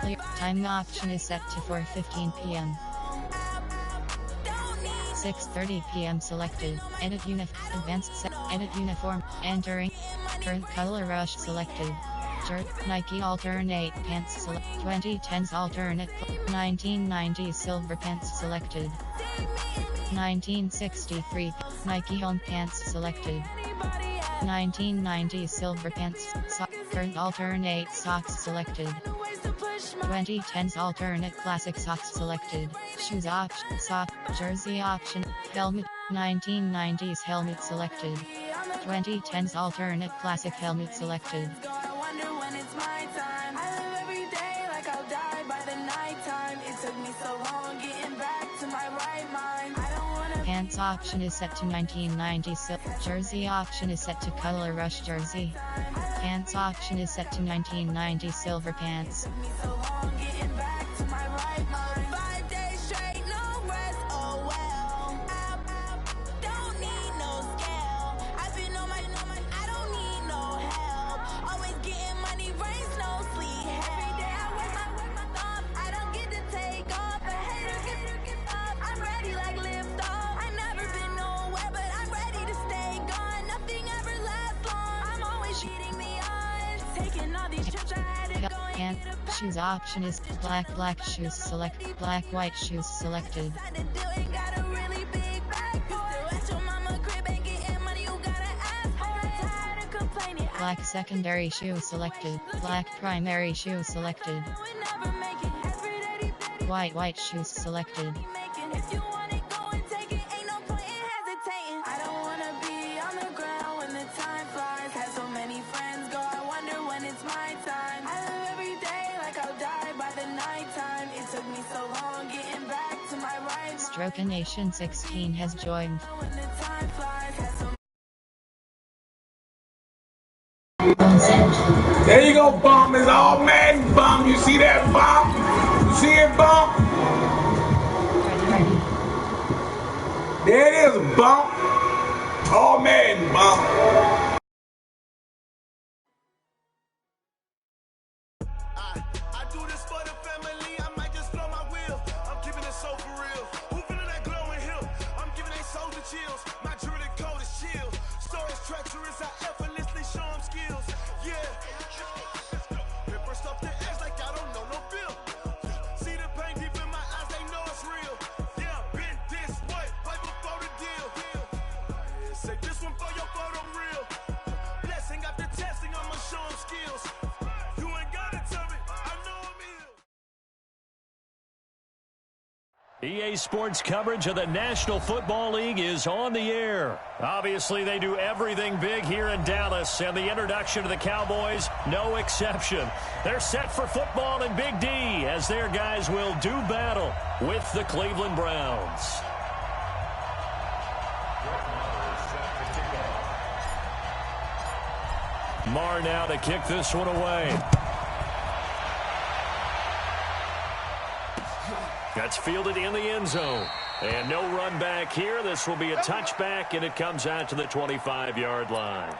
Clear. Time option is set to 4:15 p.m. 6:30 p.m. selected. Edit advanced set. Edit uniform. Entering. Current color rush selected. Nike alternate pants select. 2010s alternate. 1990s silver pants selected. 1963 Nike home pants selected. 1990s silver pants. Current alternate socks selected. 2010s alternate classic socks selected. Shoes option. Sock. Jersey option. Helmet. 1990s helmet selected. 2010s alternate classic helmet selected. Pants option is set to 1990 Jersey option is set to color rush jersey. Pants option is set to 1990 silver pants. Shoes option is black shoes select. Black white shoes selected. Black secondary shoe selected. Black primary shoe selected. White shoes selected. Stroke Nation 16 has joined. There you go, bump. It's all Madden bump. You see that bump? You see it, bump? There it is, bump. All Madden bump. EA Sports coverage of the National Football League is on the air. Obviously, they do everything big here in Dallas, and the introduction of the Cowboys, no exception. They're set for football in Big D as their guys will do battle with the Cleveland Browns. Marr now to kick this one away. That's fielded in the end zone. And no run back here. This will be a touchback, and it comes out to the 25-yard line.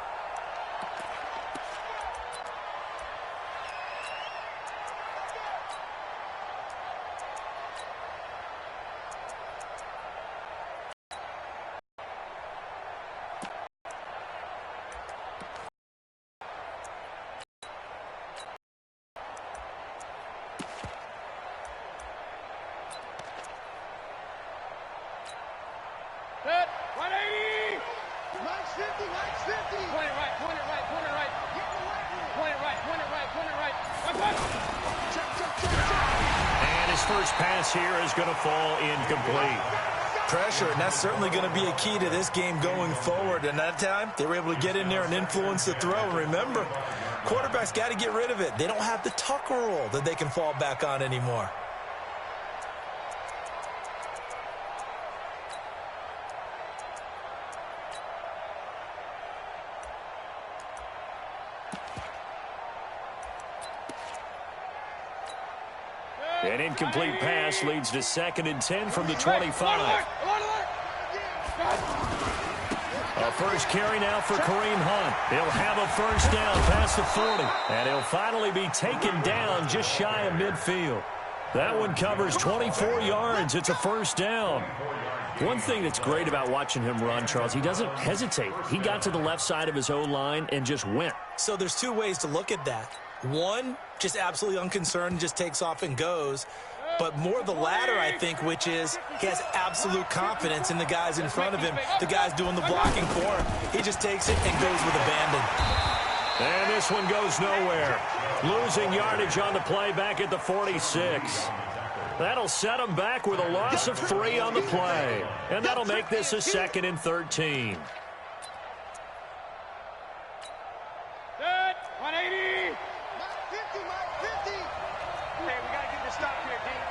First pass here is going to fall incomplete. Pressure, and that's certainly going to be a key to this game going forward. And that time, they were able to get in there and influence the throw. And remember, quarterbacks got to get rid of it. They don't have the Tucker rule that they can fall back on anymore. An incomplete pass leads to 2nd and 10 from the 25. A first carry now for Kareem Hunt. He'll have a first down past the 40. And he'll finally be taken down just shy of midfield. That one covers 24 yards. It's a first down. One thing that's great about watching him run, Charles, he doesn't hesitate. He got to the left side of his O-line and just went. So there's two ways to look at that. One, just absolutely unconcerned, just takes off and goes. But more the latter, I think, which is he has absolute confidence in the guys in front of him, the guys doing the blocking for him. He just takes it and goes with abandon. And this one goes nowhere. Losing yardage on the play back at the 46. That'll set him back with a loss of 3 on the play. And that'll make this a 2nd and 13. Good. 180. 50, Mike, 50. Hey, we got to get this stop here, King.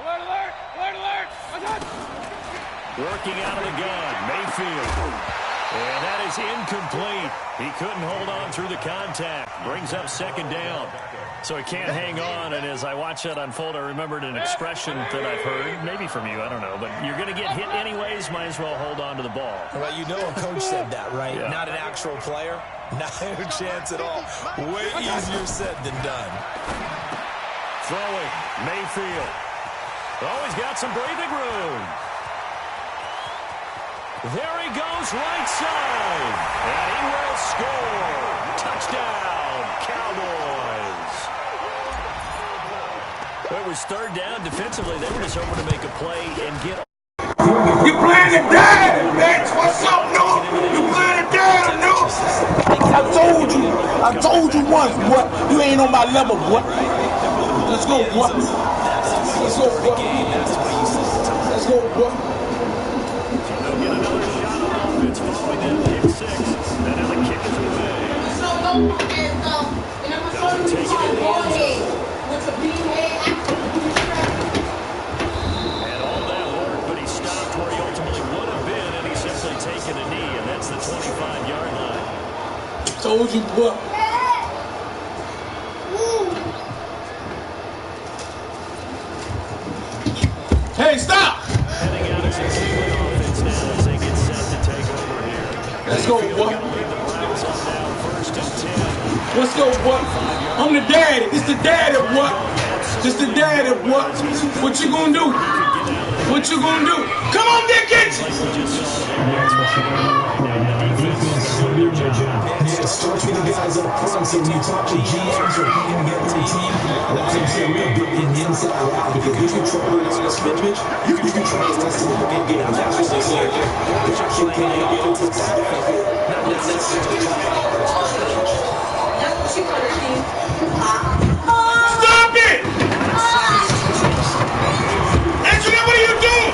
Alert, alert, alert, alert. Working out of the gun, Mayfield. And that is incomplete. He couldn't hold on through the contact. Brings up 2nd down. So he can't hang on, and as I watch that unfold, I remembered an expression that I've heard, maybe from you, I don't know, but you're going to get hit anyways, might as well hold on to the ball. Well, you know a coach said that, right? Yeah. Not an actual player. Not a chance at all. Way easier said than done. Throwing, Mayfield. Oh, he's got some breathing room. There he goes, right side. And he will score. Touchdown, Cowboys. It was 3rd down. Defensively, they were just hoping to make a play and get. You playing the dead, bitch. What's up, no? You playing the dead, no? I told you once, boy. You ain't on my level, boy. Let's go, boy. Let's go, boy. Let's go, boy. They'll get another shot on offense following that pick 6. And now the kick is away. Doesn't take it in the end zone. And all that work, but he stopped where he ultimately would have been, and he's simply taken a knee, and that's the 25-yard line. Told you, boy. Hey, stop! Heading out as a two-way offense now as they get set to take over here. Let's go, boy. Browns on down 1st and 10. Let's go, boy. I'm the daddy. It's the daddy, boy. It's the daddy, boy. What you gonna do? What you gonna do? Come on, Dickens! Yeah, starts with the guys up front, so when you talk to GMs or putting together a team, a lot of times they're real big in the inside out because they control it on the scrimmage. You can try the rest of the big game. That's what they say. But you can't get into the side. Not necessarily. Stop it! Angela, what are you doing?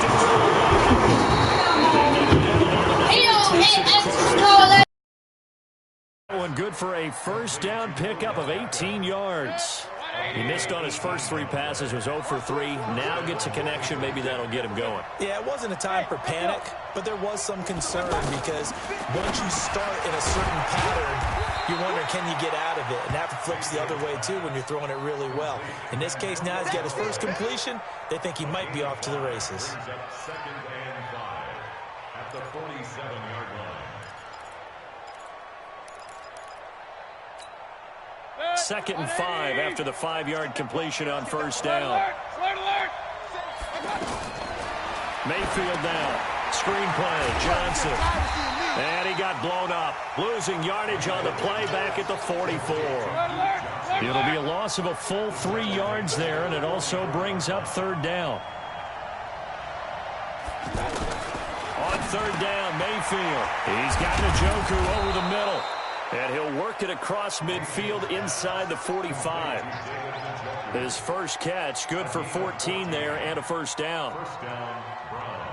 Going good for a first down pickup of 18 yards. He missed on his first 3 passes, was 0 for 3. Now gets a connection. Maybe that'll get him going. Yeah, it wasn't a time for panic, but there was some concern because once you start in a certain pattern, you wonder, can you get out of it? And that flips the other way, too, when you're throwing it really well. In this case, now he's got his first completion. They think he might be off to the races. 2nd and 5 at the 47-yard line. 2nd and 5 after the 5-yard completion on first down. Mayfield now. Screen play. Johnson. And he got blown up. Losing yardage on the play back at the 44. It'll be a loss of a full 3 yards there, and it also brings up 3rd down. On 3rd down, Mayfield. He's got Njoku over the middle. And he'll work it across midfield inside the 45. His first catch, good for 14 there and a first down. First down, Browns.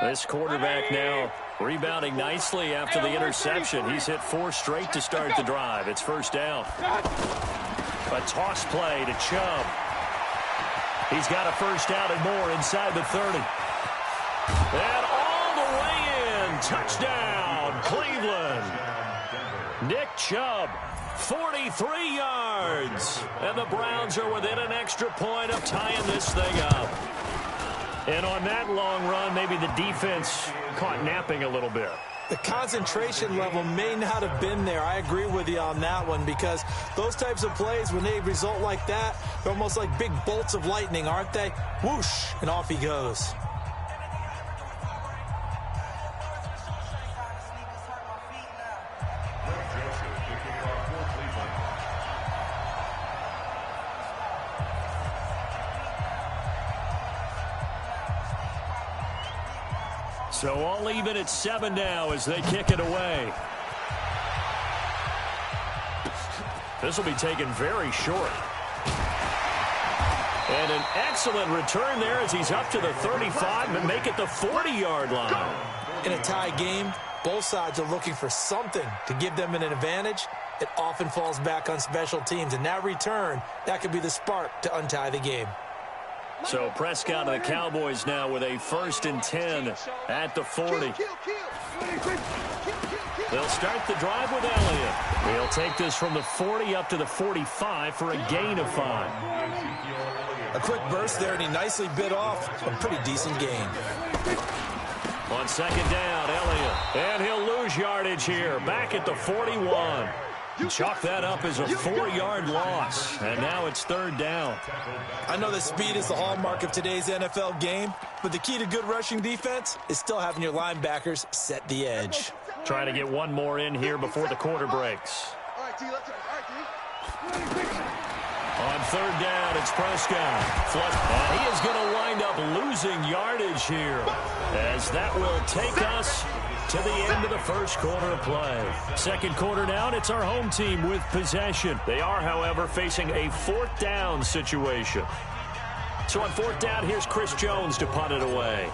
This quarterback now rebounding nicely after the interception. He's hit 4 straight to start the drive. It's first down. A toss play to Chubb. He's got a first down and more inside the 30. And all the way in. Touchdown, Cleveland. Nick Chubb 43 yards. And the Browns are within an extra point of tying this thing up. And on that long run, maybe the defense caught napping a little bit. The concentration level may not have been there. I agree with you on that one, because those types of plays, when they result like that, they're almost like big bolts of lightning, aren't they? Whoosh, and off he goes. So all even at 7 now as they kick it away. This will be taken very short. And an excellent return there as he's up to the 35, but make it the 40-yard line. In a tie game, both sides are looking for something to give them an advantage. It often falls back on special teams, and that return, that could be the spark to untie the game. So Prescott and the Cowboys now with a 1st and 10 at the 40. They'll start the drive with Elliott. He'll take this from the 40 up to the 45 for a gain of 5. A quick burst there, and he nicely bit off a pretty decent gain. On 2nd down, Elliott. And he'll lose yardage here. Back at the 41. Chalk that up as a 4-yard loss. And now it's 3rd down. I know that speed is the hallmark of today's NFL game, but the key to good rushing defense is still having your linebackers set the edge. Trying to get one more in here before the quarter breaks. On 3rd down, it's Prescott. And he is going to wind up losing yardage here, as that will take us to the end of the first quarter of play. 2nd quarter now, and it's our home team with possession. They are, however, facing a 4th down situation. So on 4th down, here's Chris Jones to punt it away.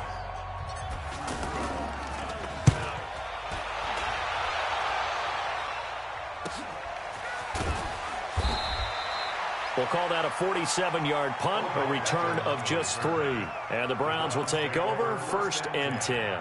We'll call that a 47-yard punt, a return of just 3. And the Browns will take over, 1st and 10.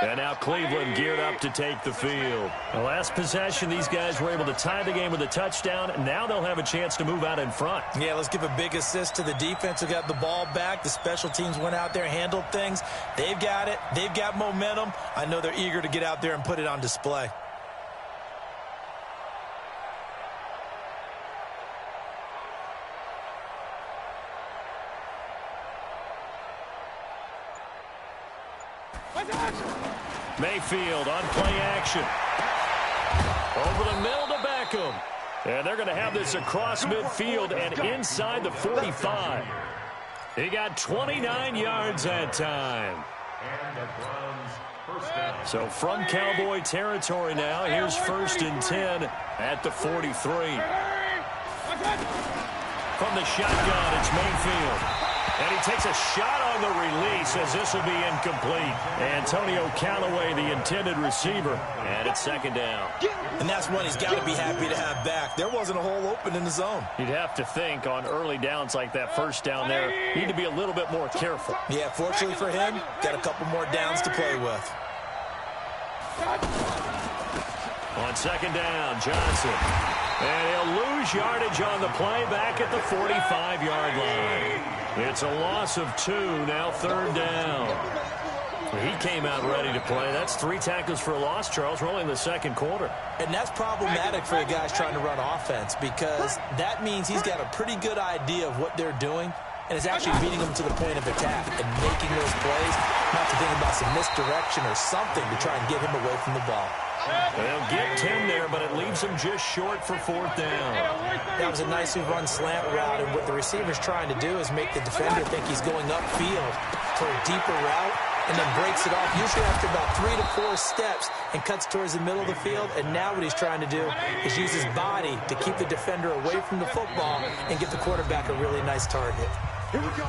And now Cleveland geared up to take the field. The last possession, these guys were able to tie the game with a touchdown. Now they'll have a chance to move out in front. Yeah, let's give a big assist to the defense who got the ball back. The special teams went out there, handled things. They've got it. They've got momentum. I know they're eager to get out there and put it on display. Mayfield on play action. Over the middle to Beckham. And they're going to have this across midfield and inside the 45. He got 29 yards that time. So from Cowboy territory now, here's 1st and 10 at the 43. From the shotgun, it's Mayfield. And he takes a shot on the release as this will be incomplete. Antonio Callaway, the intended receiver. And it's 2nd down. And that's one he's got to be happy to have back. There wasn't a hole open in the zone. You'd have to think on early downs like that 1st down there, need to be a little bit more careful. Yeah, fortunately for him, got a couple more downs to play with. On 2nd down, Johnson. And he'll lose yardage on the play back at the 45-yard line. It's a loss of 2, now 3rd down. He came out ready to play. That's 3 tackles for a loss, Charles. We're only in the 2nd quarter. And that's problematic for the guys trying to run offense, because that means he's got a pretty good idea of what they're doing and is actually beating them to the point of attack and making those plays, not to think about some misdirection or something to try and get him away from the ball. They'll get 10 there, but it leaves them just short for 4th down. That was a nicely run slant route, and what the receiver's trying to do is make the defender think he's going upfield for a deeper route, and then breaks it off, usually after about 3 to 4 steps, and cuts towards the middle of the field. And now what he's trying to do is use his body to keep the defender away from the football and get the quarterback a really nice target.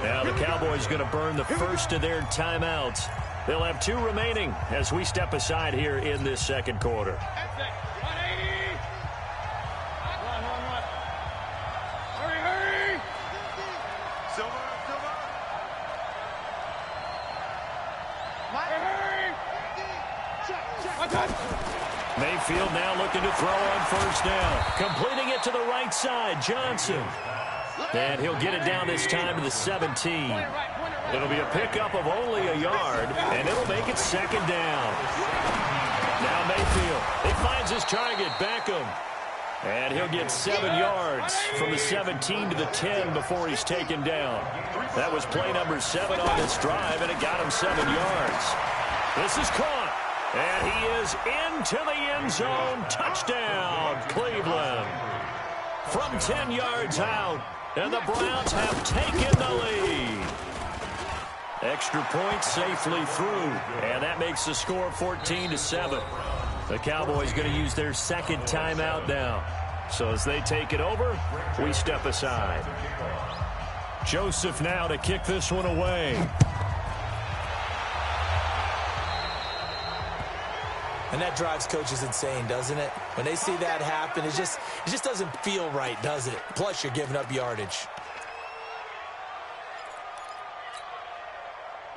Now the Cowboys going to burn the first of their timeouts. They'll have 2 remaining as we step aside here in this 2nd quarter. Mayfield now looking to throw on first down. Completing it to the right side, Johnson. And he'll get it down this time to the 17. It'll be a pickup of only a yard, and it'll make it second down. Now Mayfield, he finds his target, Beckham. And he'll get 7 yards from the 17 to the 10 before he's taken down. That was play number 7 on this drive, and it got him 7 yards. This is caught, and he is into the end zone. Touchdown, Cleveland. From 10 yards out, and the Browns have taken the lead. Extra point safely through, and that makes the score 14-7. The Cowboys going to use their second timeout now. So as they take it over, we step aside. Joseph now to kick this one away. And that drives coaches insane, doesn't it? When they see that happen, it just doesn't feel right, does it? Plus, you're giving up yardage.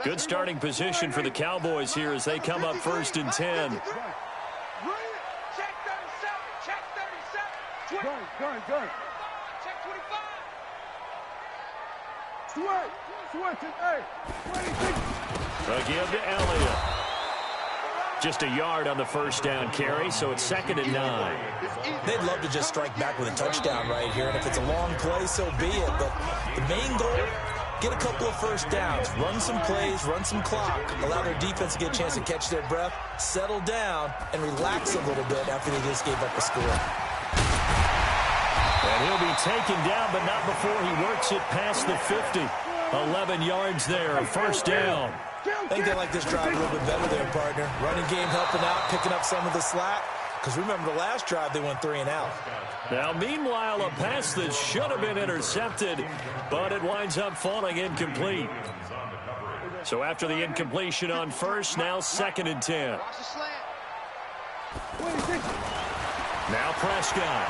Good starting position for the Cowboys here as they come up 1st and 10. Check 37. Check 37. Gun. Check 25. Switch it. Hey. 26. A give to Elliott. Just a yard on the first down carry, so it's 2nd and 9. They'd love to just strike back with a touchdown right here, and if it's a long play, so be it. But the main goal, get a couple of first downs, run some plays, run some clock, allow their defense to get a chance to catch their breath, settle down, and relax a little bit after they just gave up a score. And he'll be taken down, but not before he works it past the 50. 11 yards there, a first down. I think they like this drive a little bit better there, partner. Running game helping out, picking up some of the slack. Because remember the last drive, they went 3 and out. Now, meanwhile, a pass that should have been intercepted, but it winds up falling incomplete. So after the incompletion on first, now 2nd and 10. Now Prescott.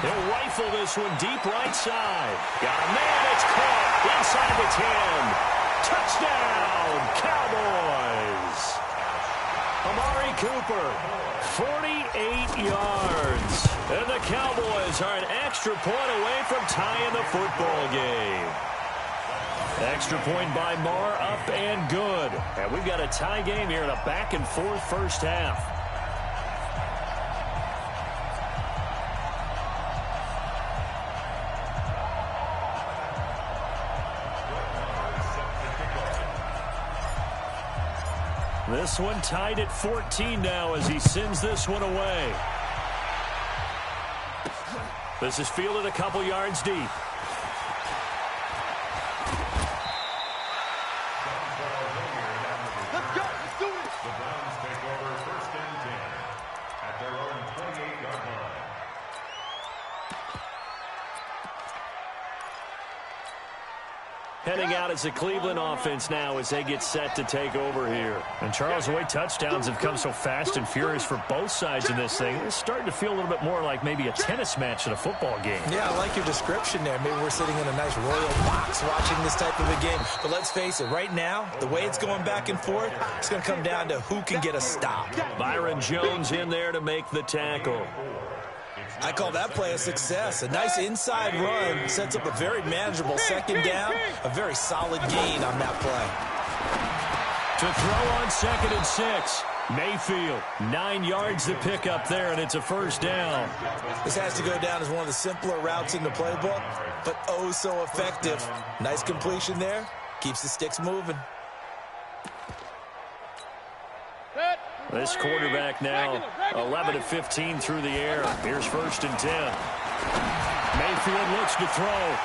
He'll rifle this one deep right side. Got a man, it's caught inside the 10. Touchdown, Cowboys. Amari Cooper, 48 yards. And the Cowboys are an extra point away from tying the football game. Extra point by Marr, up and good. And we've got a tie game here in a back-and-forth first half. This one tied at 14 now as he sends this one away. This is fielded a couple yards deep. Let's go. Let's do this. The Browns take over 1st and 10 at their own 28-yard line. Heading out as the Cleveland offense now as they get set to take over here. And Charles, the way touchdowns have come so fast and furious for both sides in this thing, it's starting to feel a little bit more like maybe a tennis match in a football game. Yeah, I like your description there. Maybe we're sitting in a nice royal box watching this type of a game. But let's face it, right now, the way it's going back and forth, it's going to come down to who can get a stop. Byron Jones in there to make the tackle. I call that play a success. A nice inside run sets up a very manageable 2nd down, a very solid gain on that play. To throw on 2nd and 6. Mayfield, 9 yards to pick up there, and it's a first down. This has to go down as one of the simpler routes in the playbook, but oh so effective. Nice completion there. Keeps the sticks moving. This quarterback now 11 of 15 through the air. Here's 1st and 10. Mayfield looks to throw.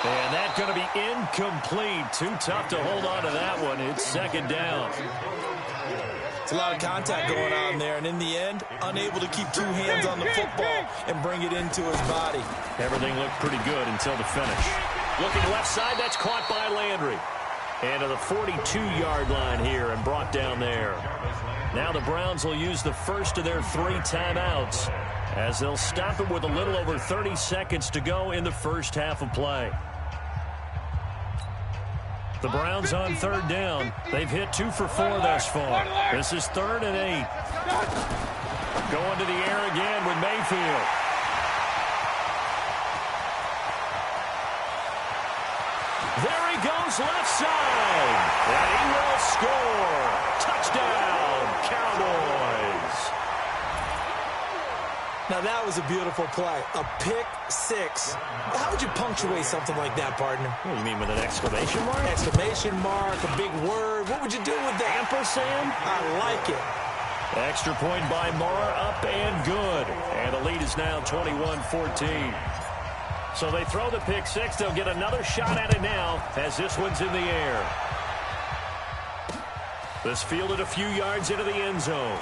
And that's going to be incomplete. Too tough to hold on to that one. It's 2nd down. It's a lot of contact going on there, and in the end, unable to keep 2 hands on the football and bring it into his body. Everything looked pretty good until the finish. Looking left side, that's caught by Landry. And to the 42-yard line here and brought down there. Now the Browns will use the first of their 3 timeouts as they'll stop it with a little over 30 seconds to go in the first half of play. The Browns on third down. They've hit 2 for 4 thus far. This is 3rd and 8. Going to the air again with Mayfield. There he goes left side. And he will score. Touchdown, Cowboys. Now, that was a beautiful play. A pick six. How would you punctuate something like that, partner? What do you mean, with an exclamation mark? Exclamation mark, a big word. What would you do with that? Ampersand? I like it. Extra point by Marr, up and good. And the lead is now 21-14. So they throw the pick six. They'll get another shot at it now as this one's in the air. This fielded a few yards into the end zone.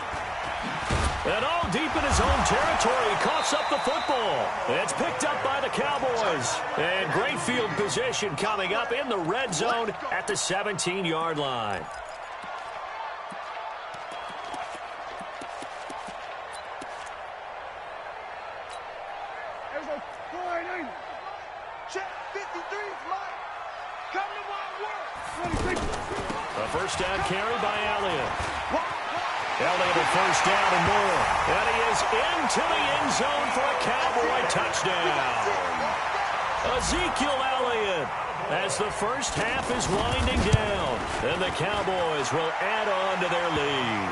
And all deep in his own territory, he coughs up the football. It's picked up by the Cowboys. And great field position coming up in the red zone at the 17-yard line. There's a 4-8. Check 53, Mike. Come to my work. 26. A first down carry by Elliott. Elliott a first down and more. And he is into the end zone for a Cowboy touchdown. Ezekiel Elliott, as the first half is winding down. And the Cowboys will add on to their lead.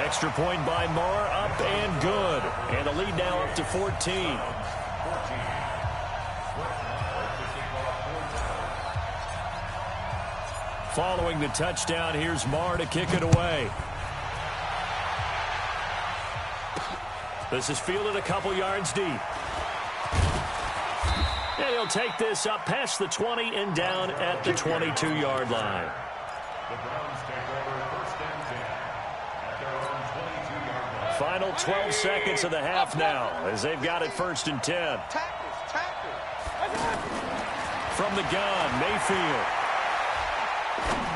Extra point by Marr, up and good. And the lead now up to 14. Following the touchdown, here's Marr to kick it away. This is fielded a couple yards deep. And he'll take this up past the 20 and down at the 22-yard line. The Browns take over 1st and 10 at their own 22-yard line. Final 12 seconds of the half now as they've got it 1st and 10. From the gun, Mayfield.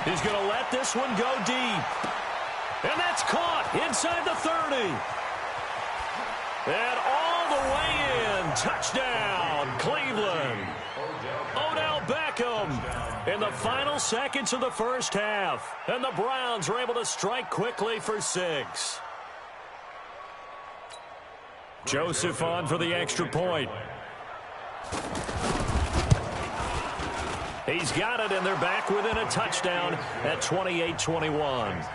He's going to let this one go deep. And that's caught inside the 30. And all the way in. Touchdown, Cleveland. Odell Beckham in the final seconds of the first half. And the Browns are able to strike quickly for 6. Joseph on for the extra point. He's got it, and they're back within a touchdown at 28-21.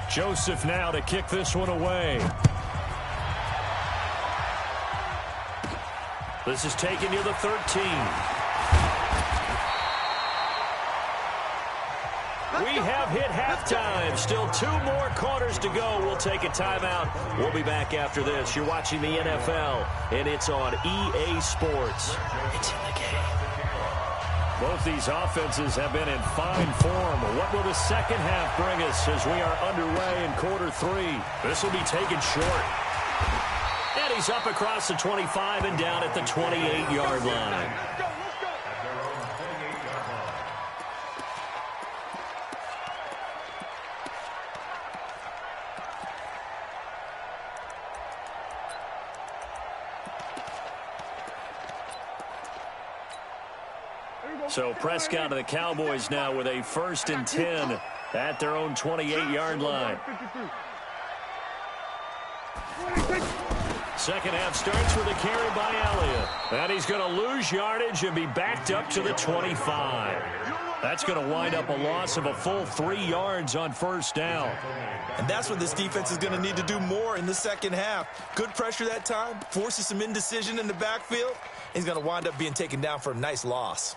Joseph now to kick this one away. This is taken near the 13. We have hit halftime. Still 2 more quarters to go. We'll take a timeout. We'll be back after this. You're watching the NFL, and it's on EA Sports. It's in the game. Both these offenses have been in fine form. What will the second half bring us as we are underway in quarter 3? This will be taken short. And he's up across the 25 and down at the 28-yard line. So Prescott and the Cowboys now with a 1st and 10 at their own 28-yard line. Second half starts with a carry by Elliott. And he's going to lose yardage and be backed up to the 25. That's going to wind up a loss of a full 3 yards on first down. And that's what this defense is going to need to do more in the second half. Good pressure that time, forces some indecision in the backfield. He's going to wind up being taken down for a nice loss.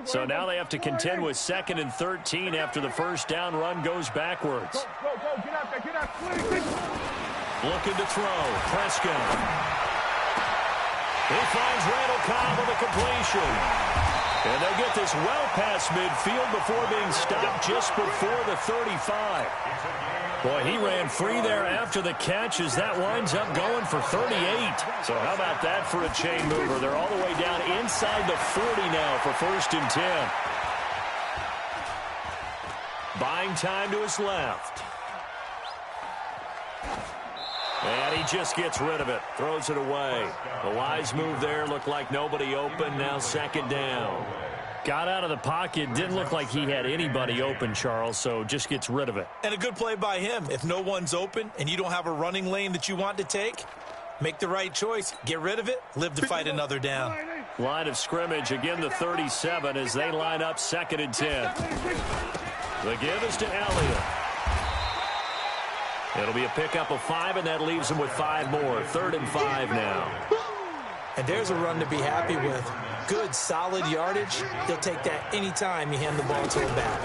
So now they have to contend with 2nd and 13 after the first down run goes backwards. Go, get out there, get out. 26. Looking to throw, Prescott. He finds Randall Cobb with a completion. And they get this well past midfield before being stopped just before the 35. Boy, he ran free there after the catch as that winds up going for 38. So how about that for a chain mover? They're all the way down inside the 40 now for 1st and 10. Buying time to his left. And he just gets rid of it. Throws it away. A wise move there. Looked like nobody open. Now 2nd down. Got out of the pocket. Didn't look like he had anybody open, Charles, so just gets rid of it. And a good play by him. If no one's open and you don't have a running lane that you want to take, make the right choice. Get rid of it. Live to fight another down. Line of scrimmage, again the 37 as they line up 2nd and 10. The give is to Elliott. It'll be a pickup of 5, and that leaves them with 5 more. 3rd and 5 now. And there's a run to be happy with. Good, solid yardage. He'll take that anytime you hand the ball to him back.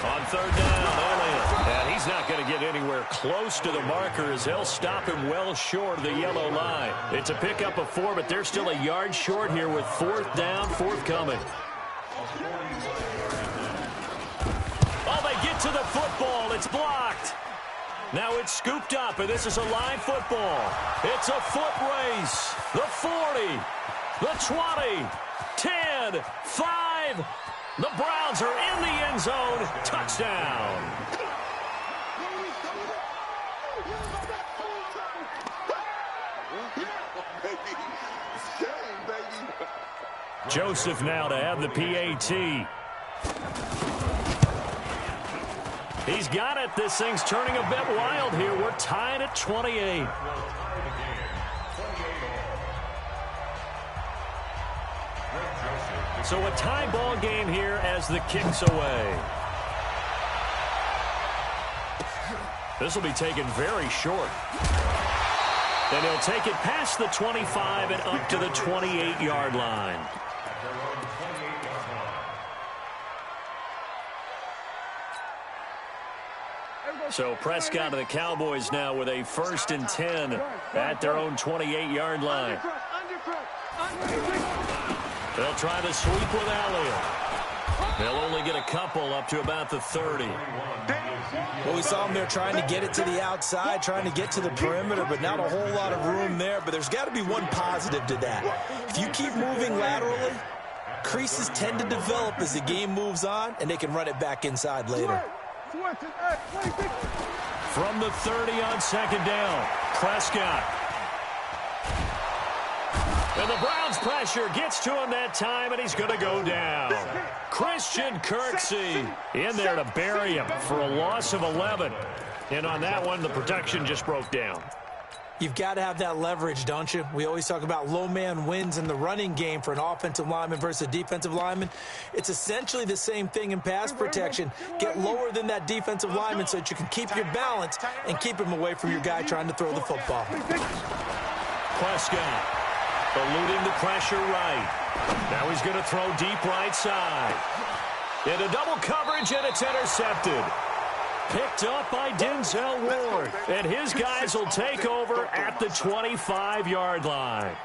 On 3rd down, Elliott. And he's not going to get anywhere close to the marker as they'll stop him well short of the yellow line. It's a pickup of 4, but they're still a yard short here with 4th down forthcoming. Oh, they get to the football. It's blocked. Now it's scooped up, and this is a live football. It's a foot race. The 40, the 20, 10, 5. The Browns are in the end zone. Touchdown. Joseph now to have the PAT. He's got it. This thing's turning a bit wild here. We're tied at 28. So a tie ball game here as the kick's away. This will be taken very short. Then he'll take it past the 25 and up to the 28-yard line. So Prescott and the Cowboys now with a 1st and 10 at their own 28-yard line. They'll try to sweep with Elliott. They'll only get a couple up to about the 30. Well, we saw them there trying to get it to the outside, trying to get to the perimeter, but not a whole lot of room there. But there's got to be one positive to that. If you keep moving laterally, creases tend to develop as the game moves on, and they can run it back inside later. From the 30 on 2nd down, Prescott. And the Browns pressure gets to him that time, and he's going to go down. Christian Kirksey in there to bury him for a loss of 11. And on that one, the protection just broke down. You've got to have that leverage, don't you? We always talk about low man wins in the running game for an offensive lineman versus a defensive lineman. It's essentially the same thing in pass protection. Get lower than that defensive lineman so that you can keep your balance and keep him away from your guy trying to throw the football. Prescott eluding the pressure right. Now he's going to throw deep right side. Into double coverage, and it's intercepted. Picked up by Denzel Ward. And his guys will take over at the 25-yard line.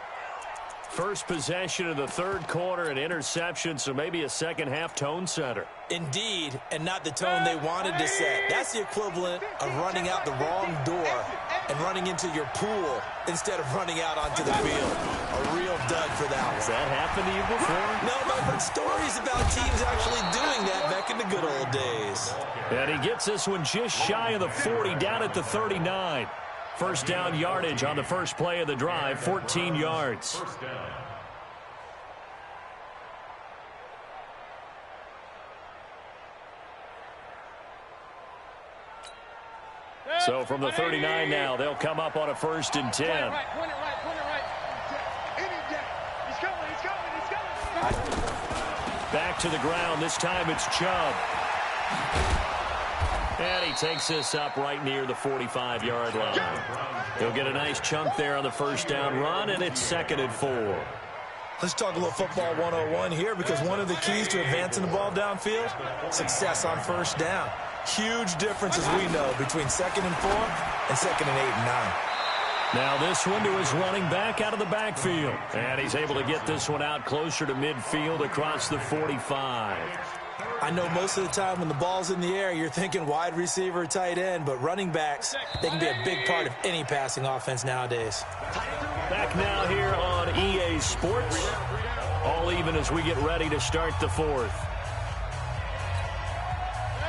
First possession of the 3rd quarter, an interception, so maybe a second-half tone setter. Indeed, and not the tone they wanted to set. That's the equivalent of running out the wrong door and running into your pool instead of running out onto the field. A real dud for that one. Has that happened to you before? No, I've heard stories about teams actually doing that back in the good old days. And he gets this one just shy of the 40, down at the 39. First down yardage on the first play of the drive, 14 yards. So from the 39 now, they'll come up on a 1st and 10. Back to the ground. This time it's Chubb. And he takes this up right near the 45-yard line. He'll get a nice chunk there on the first down run, and it's 2nd and 4. Let's talk a little football 101 here, because one of the keys to advancing the ball downfield, success on first down. Huge difference, as we know, between 2nd and 4 and 2nd and 8 and 9. Now this one to his running back out of the backfield. And he's able to get this one out closer to midfield across the 45. I know most of the time when the ball's in the air, you're thinking wide receiver, tight end, but running backs, they can be a big part of any passing offense nowadays. Back now here on EA Sports. All even as we get ready to start the fourth.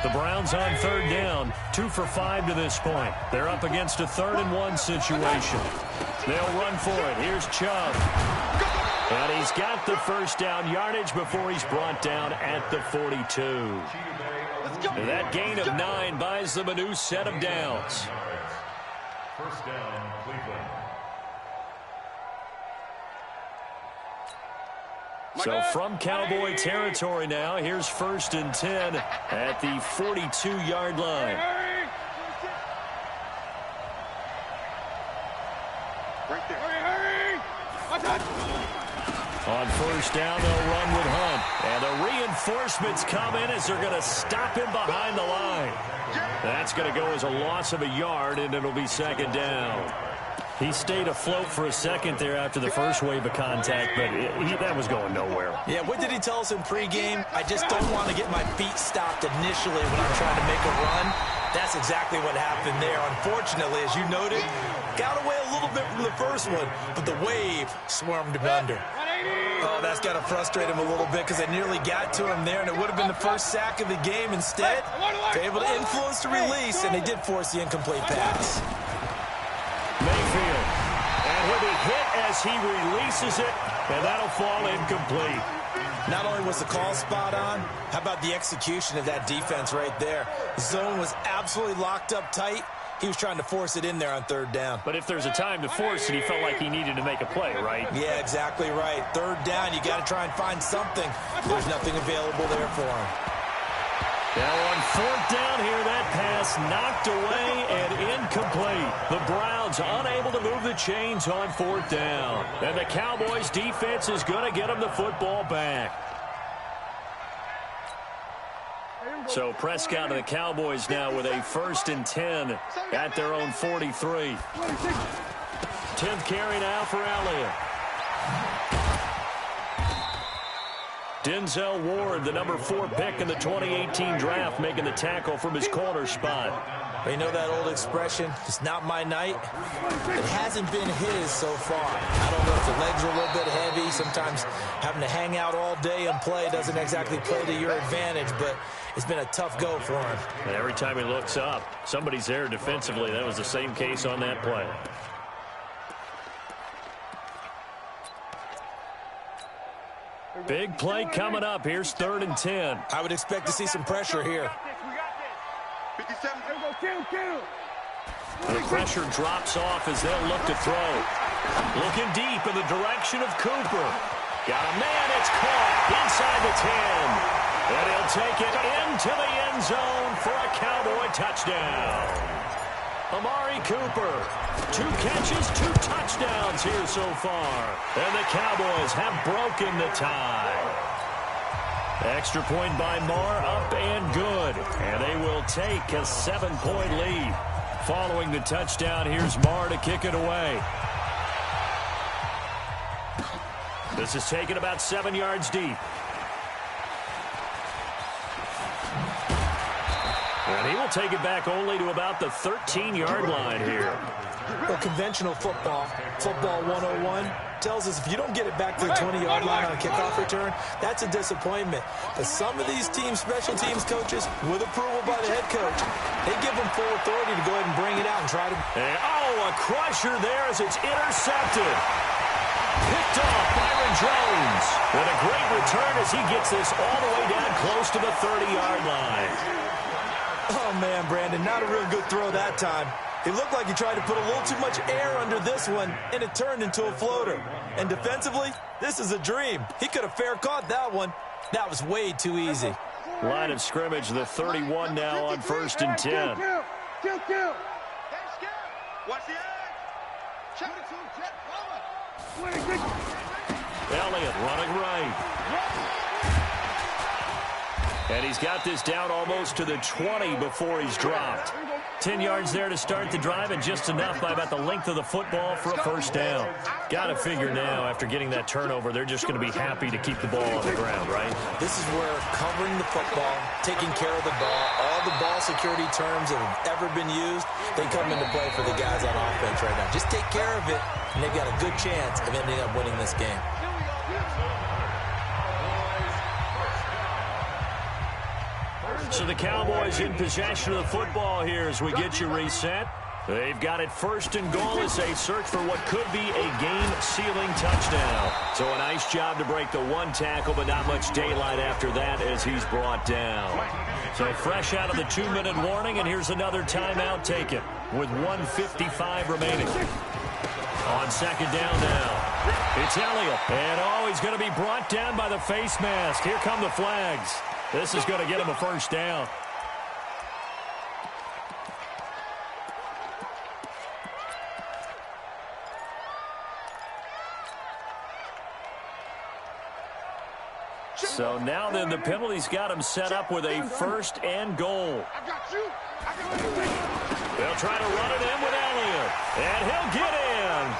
The Browns on third down, 2 for 5 to this point. They're up against a 3rd and 1 situation. They'll run for it. Here's Chubb. And he's got the first down yardage before he's brought down at the 42. And that gain of 9 buys them a new set of downs. First down, Cleveland. So from Cowboy territory now, here's 1st and 10 at the 42-yard line. Right there. Hurry! On first down, they'll run with Hunt. And the reinforcements come in as they're going to stop him behind the line. That's going to go as a loss of a yard, and it'll be 2nd down. He stayed afloat for a second there after the first wave of contact, but that was going nowhere. Yeah, what did he tell us in pregame? I just don't want to get my feet stopped initially when I'm trying to make a run. That's exactly what happened there. Unfortunately, as you noted, got away a little bit from the first one, but the wave swarmed him under. Oh, that's got to frustrate him a little bit because they nearly got to him there, and it would have been the first sack of the game. Instead, they're able to influence the release, and they did force the incomplete pass. Mayfield, and he'll be hit as he releases it, and that'll fall incomplete. Not only was the call spot on, how about the execution of that defense right there? The zone was absolutely locked up tight. He was trying to force it in there on 3rd down. But if there's a time to force it, he felt like he needed to make a play, right? Yeah, exactly right. 3rd down, you got to try and find something. There's nothing available there for him. Now on 4th down here, that pass knocked away and incomplete. The Browns unable to move the chains on 4th down. And the Cowboys defense is going to get them the football back. So Prescott and the Cowboys now with a 1st and 10 at their own 43. 10th carry now for Elliott. Denzel Ward, the number 4 pick in the 2018 draft, making the tackle from his corner spot. Well, you know that old expression, it's not my night? It hasn't been his so far. I don't know if the legs are a little bit heavy. Sometimes having to hang out all day and play doesn't exactly play to your advantage, but it's been a tough go for him. And every time he looks up, somebody's there defensively. That was the same case on that play. Big play coming up. Here's 3rd and 10. I would expect to see some pressure here. The pressure drops off as they'll look to throw. Looking deep in the direction of Cooper. Got a man, it's caught inside the 10. And he'll take it into the end zone for a Cowboy touchdown. Amari Cooper, 2 catches, 2 touchdowns here so far. And the Cowboys have broken the tie. Extra point by Marr, up and good. And they will take a 7-point lead. Following the touchdown, here's Marr to kick it away. This is taken about 7 yards deep. And he will take it back only to about the 13-yard line here. Well, conventional football 101, tells us if you don't get it back to the 20-yard line on a kickoff return, that's a disappointment. But some of these teams, special teams coaches, with approval by the head coach, they give them full authority to go ahead and bring it out and try to... And, a crusher there as it's intercepted. Picked off Byron Jones. And a great return as he gets this all the way down close to the 30-yard line. Oh, man, Brandon, not a real good throw that time. It looked like he tried to put a little too much air under this one, and it turned into a floater. And defensively, this is a dream. He could have fair caught that one. That was way too easy. Line of scrimmage, the 31 now on 1st and 10. Kill. Watch the edge. Check it to Elliott running right. And he's got this down almost to the 20 before he's dropped. 10 yards there to start the drive, and just enough by about the length of the football for a first down. Got to figure now, after getting that turnover, they're just going to be happy to keep the ball on the ground, right? This is where covering the football, taking care of the ball, all the ball security terms that have ever been used, they come into play for the guys on offense right now. Just take care of it, and they've got a good chance of ending up winning this game. So the Cowboys in possession of the football here as we get you reset. They've got it first and goal as they search for what could be a game-sealing touchdown. So a nice job to break the one tackle, but not much daylight after that as he's brought down. So fresh out of the 2-minute warning, and here's another timeout taken with 1:55 remaining. On second down now, it's Elliott. And he's going to be brought down by the face mask. Here come the flags. This is going to get him a first down. So now then the penalty's got him set up with a first and goal. They'll try to run it in with Elliott. And he'll get in.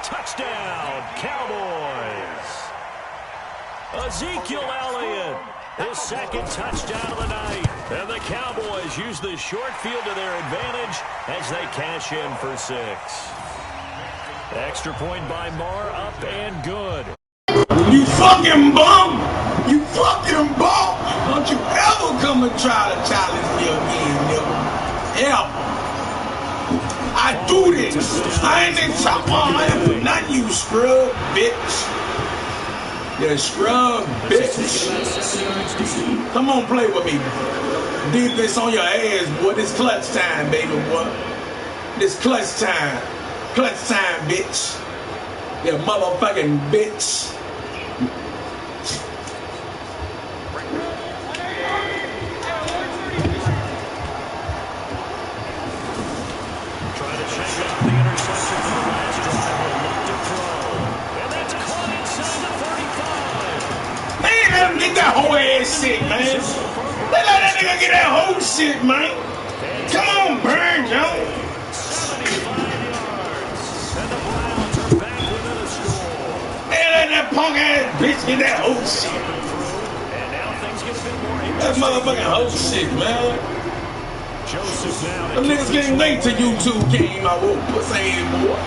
Touchdown, Cowboys. Ezekiel Elliott. His second touchdown of the night. And the Cowboys use the short field to their advantage as they cash in for 6. Extra point by Marr, up and good. You fucking bum! You fucking bum! Don't you ever come and try to challenge me again, nigga. Ever. I do this. I ain't in top on nothing, you scrub, bitch. You scrub, bitch. Come on, play with me. Defense on your ass, boy. This clutch time, baby, boy. This clutch time. Clutch time, bitch. You motherfucking bitch. Trying to check out the interception for the last drive. Reluctant throw. And that's caught inside the 35. Man, let him get that whole ass shit, man. Let that nigga get that whole shit, man. Come on, Burn, Jones. 75 yards. And the Browns are back within a score. Man, let that punk ass bitch get that whole shit. And now things get a bit more interesting. That motherfucking whole shit, man. Joseph now. Them niggas getting late to YouTube game, I will pussy ass boy.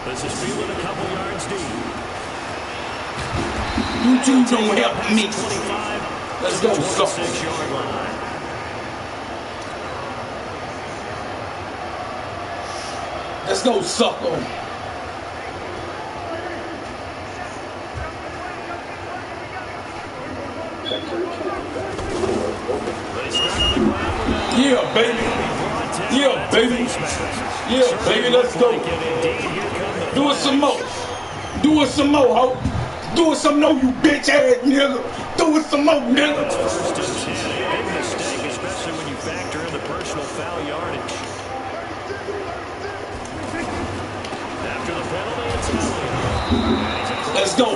This is Field a couple yards deep. YouTube don't help me. 25. Let's go, sucker. 26-yard line. Let's go, sucker. Yeah, baby. Yeah, baby. Yeah, baby, let's go. Do it some more. Do it some more, ho. Do it some more, you bitch ass nigga. Do it some more, nigga. First and 10, a big mistake, especially when you factor in the personal foul yardage. After the penalty, it's Elliott. Let's go.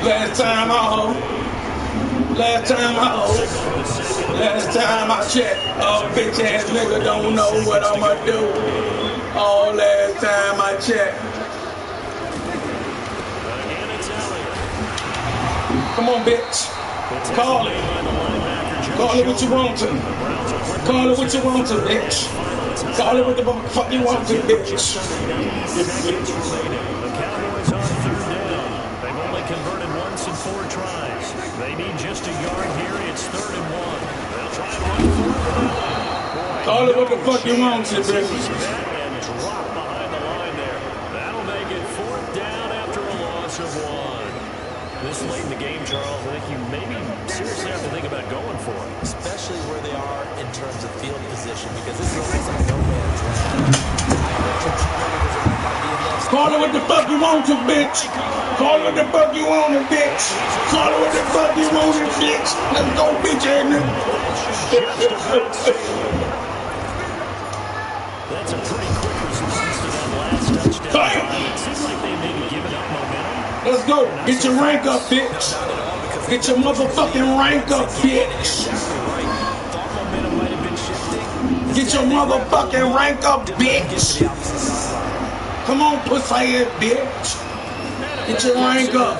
Last time I hold. Last time I checked, bitch ass nigga don't know what I'ma do. Oh, last time I checked. Again, it's Elliott. Come on, bitch. Call it. Call it what you want to. Call it what you want to, bitch. Call it what the fuck you want to, bitch. The Cowboys on third down. They've only converted once in 4 tries. They need just a yard here. It's 3rd and 1. They'll try and run forward. Call it what the fuck you want to, bitch. And drop behind the line there. That'll make it 4th down after a loss of 1. This late in the game, Charles, I think you maybe seriously have to think about going for it. Especially where they are in terms of field position, because this is almost like no man's land. Call it what the fuck you want to, bitch. Call it what the fuck you want to, bitch. Call it what the fuck you want to, bitch. Let's go, bitch ass nigga. That's a pretty quick response to that last touchdown. It seems like they may be giving up momentum. Let's go. Get your rank up, bitch. Not at all, because Get your motherfucking rank up, bitch. Get your motherfucking rank up, bitch. Come on, pussy ass bitch. Get your rank up.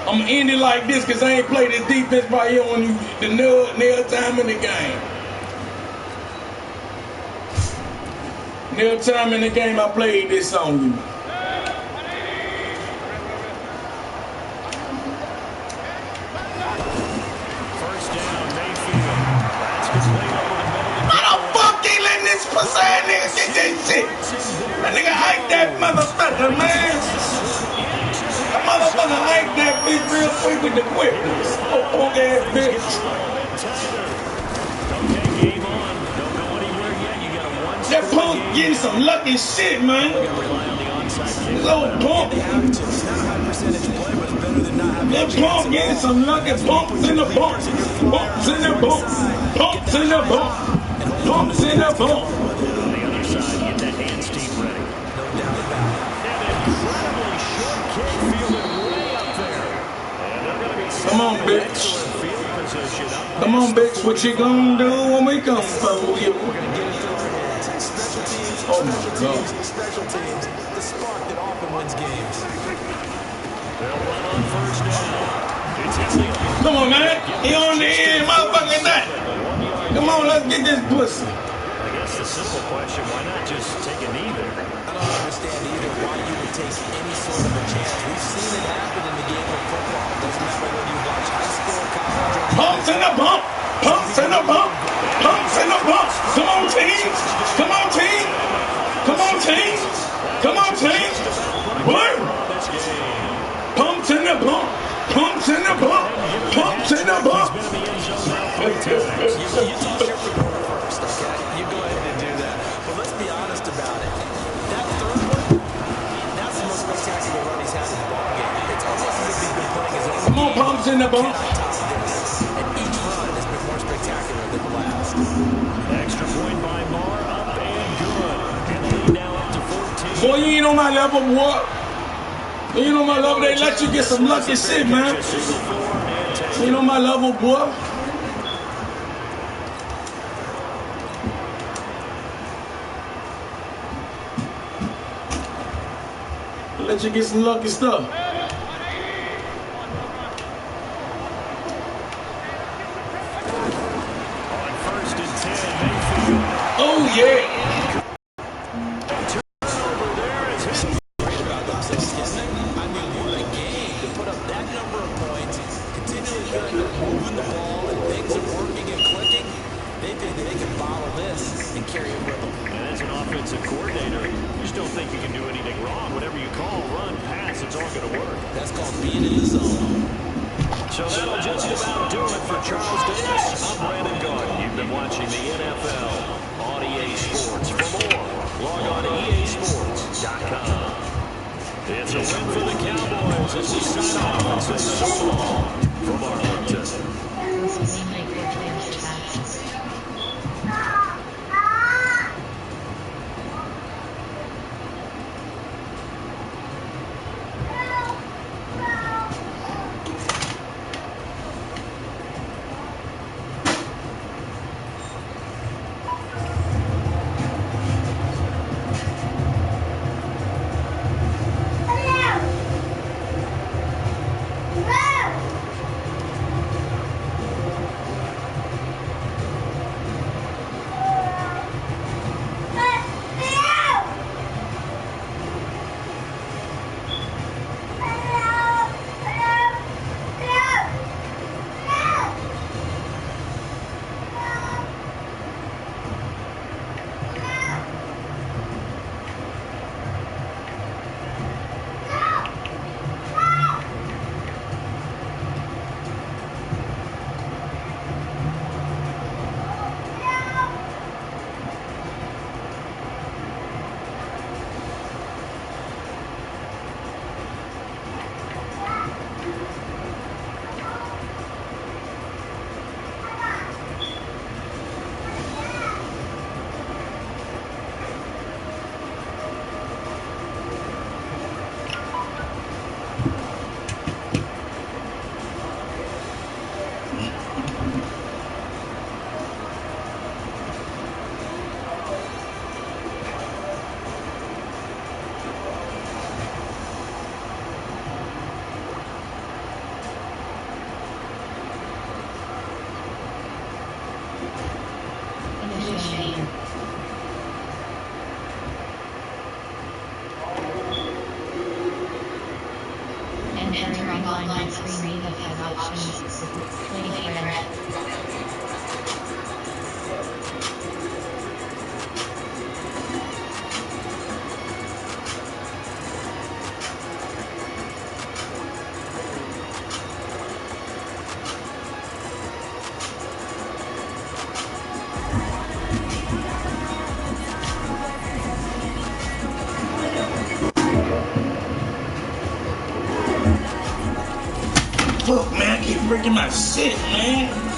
I'm gonna end it like this because I ain't played this defense right here on you the nail time in the game. Nail time in the game, I played this on you. Pussy ass nigga get that shit. That nigga hype that motherfucker, man. That motherfucker hype that bitch real quick with the whip. Oh, punk ass bitch. That punk getting some lucky shit, man. This old punk. That punk getting some lucky bumps in the bump. Bumps in the bump. Bumps in the bump. Bumps in the bump. Get that hands deep ready. No doubt about it. An incredibly short kick fielded way up there. And they're going to be come on, bitch. Field position up. Come on, bitch. What you gonna do when we come for you? Oh my God. Special teams, the spark that often wins games. They'll run on first down. Come on, man. He on the end, motherfucking that. Come on, let's get this pussy. The simple question, why not just take a knee there? I don't understand either why you would take any sort of a chance. We've seen it happen in the game of football. Doesn't matter whether you watch high school, college, or pumps in the bump. Pumps in the bump. Pumps in the bump. Come on, team. Come on, team. Come on, team. Come on, team. What? Pumps in the bump. Pumps in the bump. Pumps in the bump. You talk every quarter first, okay? You go ahead and do that. But let's be honest about it. That third one, that's the most spectacular run he's had in the ball game. It's almost as if he's been playing his own come on, pumps in the bump. And each run has been more spectacular than the last. Extra point by Marr, up and good. And the lead now up to 14. Boy, you ain't on my level, boy. You ain't on my level. They let you get some lucky shit, man. You ain't on my level, boy. Let you get some lucky stuff. On first and 10, Mayfield. Oh, yeah. Turnover there is his. Great about themselves, isn't it? I mean, what a game to put up that number of points, continually moving the ball, and things are working and clicking. They think that they can bottle this and carry it with them. And as an offensive coordinator, you just don't think you can do anything wrong. Whatever you call, run, pass, it's all going to work. That's called being in the zone. So that'll just about do it for Charles Davis. I'm Brandon Garden. You've been watching the NFL on EA Sports. For more, log on to EASports.com. It's a win for the Cowboys as we sign off and say so long from Arlington. line on screen that has options. Play friend. Fuck, man, I keep breaking my shit, man.